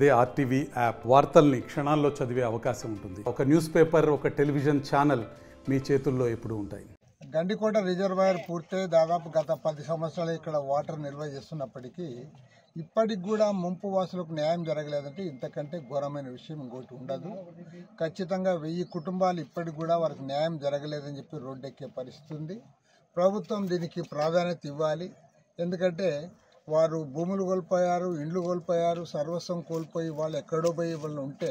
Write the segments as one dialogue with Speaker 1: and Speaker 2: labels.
Speaker 1: అదే RTV app వార్తల్ని క్షణాల్లో చదివే అవకాశం ఉంటుంది. ఒక న్యూస్ పేపర్, ఒక టెలివిజన్ ఛానల్ మీ చేతుల్లో ఎప్పుడూ ఉంటాయి.
Speaker 2: గండికోట రిజర్వాయర్ పూర్తయి దాదాపు గత 10 సంవత్సరాలు ఇక్కడ వాటర్ నిల్వ చేస్తున్నప్పటికీ ఇప్పటికి కూడా ముంపు వాసులకు న్యాయం జరగలేదంటే ఇంతకంటే ఘోరమైన విషయం ఇంకోటి ఉండదు. ఖచ్చితంగా 1000 కుటుంబాలు ఇప్పటికి కూడా వారికి న్యాయం జరగలేదని చెప్పి రోడ్డెక్కే పరిస్థితి ఉంది. ప్రభుత్వం దీనికి ప్రాధాన్యత ఇవ్వాలి. ఎందుకంటే వారు భూములు కోల్పోయారు, ఇండ్లు కోల్పోయారు, సర్వస్వం కోల్పోయి వాళ్ళు ఎక్కడో పోయి వాళ్ళు ఉంటే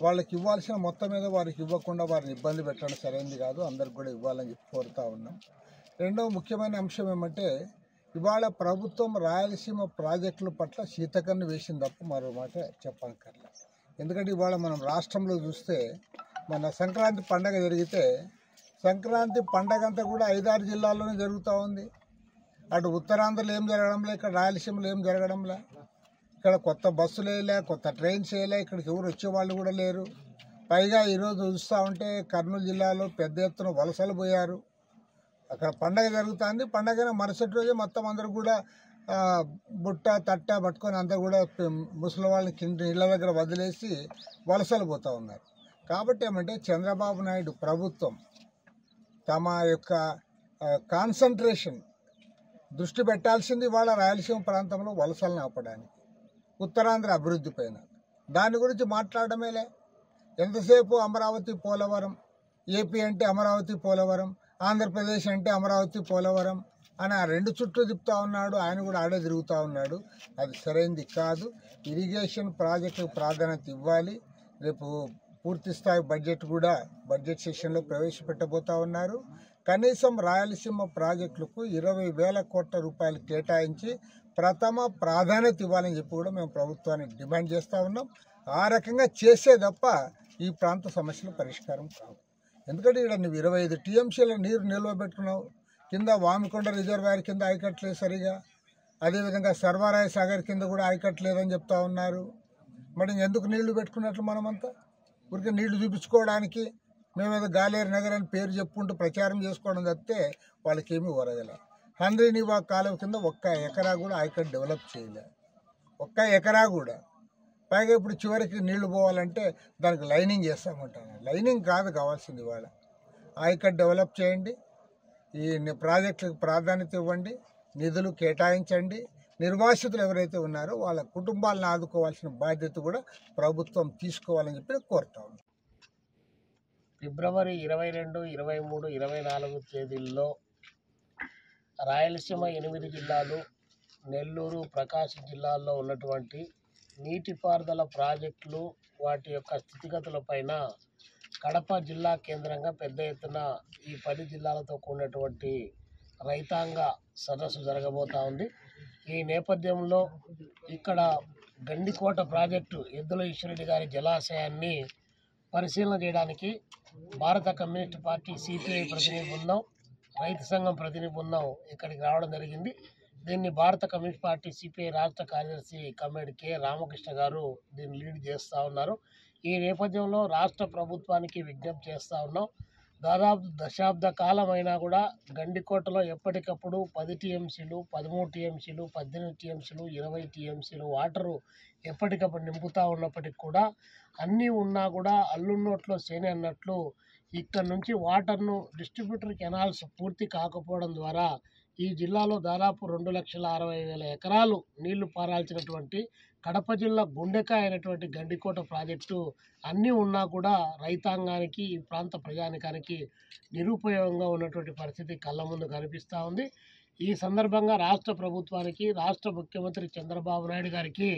Speaker 2: వాళ్ళకి ఇవ్వాల్సిన మొత్తం మీద వారికి ఇవ్వకుండా వారిని ఇబ్బంది పెట్టడం సరైనది కాదు. అందరికి కూడా ఇవ్వాలని చెప్పి కోరుతా ఉన్నాం. రెండవ ముఖ్యమైన అంశం ఏమంటే ఇవాళ ప్రభుత్వం రాయలసీమ ప్రాజెక్టుల పట్ల శీతకన్ను వేసింది తప్ప మరో మాట చెప్పక్కర్లే. ఎందుకంటే ఇవాళ మనం రాష్ట్రంలో చూస్తే మన సంక్రాంతి పండగ జరిగితే సంక్రాంతి పండగ అంతా కూడా 5-6 జిల్లాల్లోనే జరుగుతూ ఉంది. అటు ఉత్తరాంధ్రలో ఏం జరగడంలే, ఇక్కడ రాయలసీమలో ఏం జరగడంలే. ఇక్కడ కొత్త బస్సులు వేయలే, కొత్త ట్రైన్స్ వేయలే, ఇక్కడికి ఎవరు వచ్చేవాళ్ళు కూడా లేరు. పైగా ఈరోజు చూస్తూ ఉంటే కర్నూలు జిల్లాలో పెద్ద ఎత్తున వలసలు పోయారు. అక్కడ పండగ జరుగుతుంది. పండగ మరుసటి రోజే మొత్తం అందరూ కూడా బుట్ట తట్ట పట్టుకొని అంతా కూడా ముసలి వాళ్ళని కింద ఇళ్ళ దగ్గర వదిలేసి వలసలు పోతూ ఉన్నారు. కాబట్టి ఏమంటే చంద్రబాబు నాయుడు ప్రభుత్వం తమ యొక్క కాన్సన్ట్రేషన్ దృష్టి పెట్టాల్సింది వాళ్ళ రాయలసీమ ప్రాంతంలో వలసలను ఆపడానికి, ఉత్తరాంధ్ర అభివృద్ధి పైన. దాని గురించి మాట్లాడమేలే. ఎంతసేపు అమరావతి పోలవరం, ఏపీ అంటే అమరావతి పోలవరం, ఆంధ్రప్రదేశ్ అంటే అమరావతి పోలవరం అని ఆ రెండు చుట్టూ తిప్పుతూ ఉన్నాడు. ఆయన కూడా ఆడే తిరుగుతూ ఉన్నాడు. అది సరైనది కాదు. ఇరిగేషన్ ప్రాజెక్టుకు ప్రాధాన్యత ఇవ్వాలి. రేపు పూర్తి స్థాయి బడ్జెట్ సెషన్లో ప్రవేశపెట్టబోతా ఉన్నారు. కనీసం రాయలసీమ ప్రాజెక్టులకు 20,000 కోట్ల రూపాయలు కేటాయించి ప్రథమ ప్రాధాన్యత ఇవ్వాలని చెప్పి కూడా మేము ప్రభుత్వాన్ని డిమాండ్ చేస్తూ ఉన్నాం. ఆ రకంగా చేసే తప్ప ఈ ప్రాంత సమస్యలు పరిష్కారం కావు. ఎందుకంటే ఇక్కడ నువ్వు 25 టీఎంసీల నీరు నిల్వబెట్టుకున్నావు. కింద వామికొండ రిజర్వాయర్ కింద ఆయకట్లేదు సరిగా, అదేవిధంగా సర్వారాయ సాగర్ కింద కూడా ఆయకట్లేదని చెప్తా ఉన్నారు. మరి ఎందుకు నీళ్లు పెట్టుకున్నట్లు మనమంతా ఊరికే నీళ్లు చూపించుకోవడానికి మేమేదో గాలేరు నగర్ అని పేరు చెప్పుకుంటూ ప్రచారం చేసుకోవడం తప్పితే వాళ్ళకేమీ ఒరగలే. హండ్రీ నివా కాలువ కింద 1 ఎకరా కూడా ఆయకట్ డెవలప్ చేయలే. 1 ఎకరా కూడా. పైగా ఇప్పుడు చివరికి నీళ్లు పోవాలంటే దానికి లైనింగ్ చేస్తామంటాను. లైనింగ్ కాదు కావాల్సింది. వాళ్ళ ఆయకట్ డెవలప్ చేయండి, ఈ ప్రాజెక్టులకు ప్రాధాన్యత ఇవ్వండి, నిధులు కేటాయించండి. నిర్వాసితులు ఎవరైతే ఉన్నారో వాళ్ళ కుటుంబాలను ఆదుకోవాల్సిన బాధ్యత కూడా ప్రభుత్వం తీసుకోవాలని చెప్పి కోరుతా ఉన్నాం.
Speaker 3: ఫిబ్రవరి 22, 23, 24 తేదీల్లో రాయలసీమ 8 జిల్లాలు, నెల్లూరు, ప్రకాశం జిల్లాల్లో ఉన్నటువంటి నీటిపారుదల ప్రాజెక్టులు వాటి యొక్క స్థితిగతులపైన కడప జిల్లా కేంద్రంగా పెద్ద ఎత్తున ఈ 10 జిల్లాలతో కూడినటువంటి రైతాంగ సదస్సు జరగబోతూ ఉంది. ఈ నేపథ్యంలో ఇక్కడ గండికోట ప్రాజెక్టు ఎద్దుల ఈశ్వరెడ్డి గారి జలాశయాన్ని పరిశీలన చేయడానికి భారత కమ్యూనిస్ట్ పార్టీ సిపిఐ ప్రతినిధి బృందం, రైతు సంఘం ప్రతినిధి బృందం ఇక్కడికి రావడం జరిగింది. దీన్ని భారత కమ్యూనిస్ట్ పార్టీ సిపిఐ రాష్ట్ర కార్యదర్శి కమ్మేడి కె రామకృష్ణ గారు దీన్ని లీడ్ చేస్తూ ఉన్నారు. ఈ నేపథ్యంలో రాష్ట్ర ప్రభుత్వానికి విజ్ఞప్తి చేస్తూ ఉన్నాం. దాదాపు దశాబ్ద కాలం అయినా కూడా గండికోటలో ఎప్పటికప్పుడు 10 టీఎంసీలు, 13 టీఎంసీలు, 18 టీఎంసీలు, 20 టీఎంసీలు వాటరు ఎప్పటికప్పుడు నింపుతూ ఉన్నప్పటికి కూడా అన్నీ ఉన్నా కూడా అల్లున్నోట్లో సేనే అన్నట్లు ఇక్కడ నుంచి వాటర్ను డిస్ట్రిబ్యూటర్ కెనాల్స్ పూర్తి కాకపోవడం ద్వారా ఈ జిల్లాలో దాదాపు 2,60,000 ఎకరాలు నీళ్లు పారాల్సినటువంటి కడప జిల్లా గుండెకాయ అయినటువంటి గండికోట ప్రాజెక్టు అన్నీ ఉన్నా కూడా రైతాంగానికి, ఈ ప్రాంత ప్రజానికానికి నిరుపయోగంగా ఉన్నటువంటి పరిస్థితి కళ్ళ ముందు కనిపిస్తూ ఉంది. ఈ సందర్భంగా రాష్ట్ర ప్రభుత్వానికి, రాష్ట్ర ముఖ్యమంత్రి చంద్రబాబు నాయుడు గారికి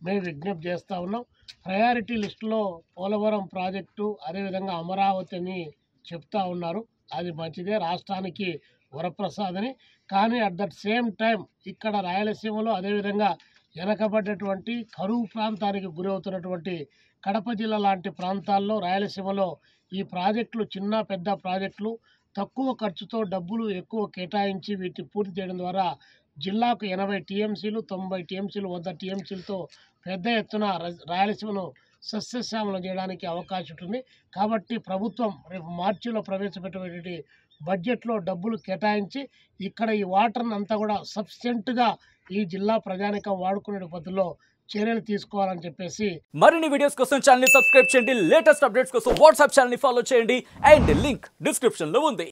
Speaker 3: మేము విజ్ఞప్తి చేస్తూ ఉన్నాం. ప్రయారిటీ లిస్టులో పోలవరం ప్రాజెక్టు, అదేవిధంగా అమరావతి అని చెప్తా ఉన్నారు. అది మంచిదే, రాష్ట్రానికి వరప్రసాదని. కానీ అట్ దట్ సేమ్ టైం ఇక్కడ రాయలసీమలో అదేవిధంగా వెనకబడ్డటువంటి కరువు ప్రాంతానికి గురవుతున్నటువంటి కడప జిల్లా లాంటి ప్రాంతాల్లో రాయలసీమలో ఈ ప్రాజెక్టులు చిన్న పెద్ద ప్రాజెక్టులు తక్కువ ఖర్చుతో డబ్బులు ఎక్కువ కేటాయించి వీటిని పూర్తి చేయడం ద్వారా జిల్లాకు 80 టీఎంసీలు, 90 టీఎంసీలు, 100 టీఎంసీలతో పెద్ద ఎత్తున రాయలసీమను సస్యశ్యామలం చేయడానికి అవకాశం ఉంటుంది. కాబట్టి ప్రభుత్వం రేపు మార్చిలో ప్రవేశపెట్టేటువంటి బడ్జెట్లో డబ్బులు కేటాయించి ఇక్కడ ఈ వాటర్ని అంతా కూడా సఫిషియెంట్గా ఈ జిల్లా ప్రజానికం వాడుకునే పద్ధతిలో చర్యలు తీసుకోవాలని చెప్పేసి
Speaker 4: మరిన్ని వీడియోస్ కోసం ఛానల్ ని సబ్స్క్రైబ్ చేయండి, లేటెస్ట్ అప్డేట్స్ కోసం వాట్సాప్ ఛానల్ ని ఫాలో చేయండి అండ్ లింక్ డిస్క్రిప్షన్ లో ఉంది.